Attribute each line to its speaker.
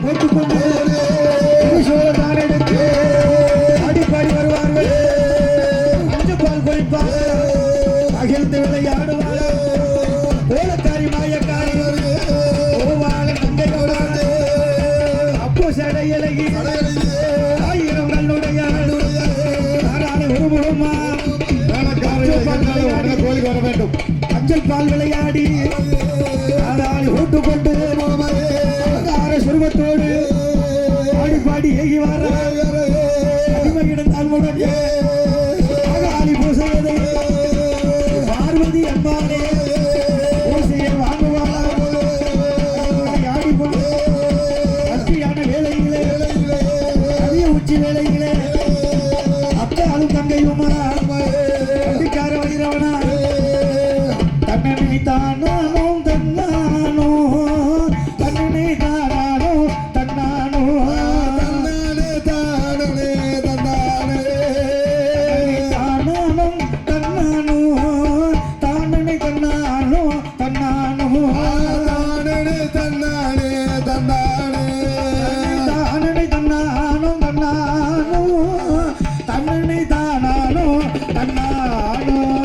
Speaker 1: போட்டுக்கொண்டு தான் எடுத்து அடிப்பாடி வருவார்கள். அஞ்சப்பால் குளிப்பார்கள், அகிழ்ந்து விளையாடுவார்கள். ஓலக்காரி மாயக்காரி ஓவாள தங்கையோட அப்போ சடையலகி ஆயிரம் நல்லுடைய தாராள உருமுகமா கோழி வர வேண்டும். அஞ்சல் பால் விளையாடி தாராளி ஓட்டுக்கொண்டு சுருவத்தோடு ஆடிப்பாடி ஏகி வர அடிமையிடம் தான் முடங்க ஆகாலி பூசையதை பார்வதி அம்பானே பூசையை வாங்குவார். ஆடிக்கொண்டு அத்தியான வேலையிலே அதிக உச்சி வேலையிலே அப்பாலும் தங்கையுமா அடிக்கார வைரவனா தன்னனை தானானோ தன்னானோ தன்னனை தானானோ தன்னானோ தன்னானே தானே தன்னானே தானானோ தன்னானோ தானனை தன்னானோ தன்னானோ தானனை தன்னானே தன்னானே தானனை தன்னானோ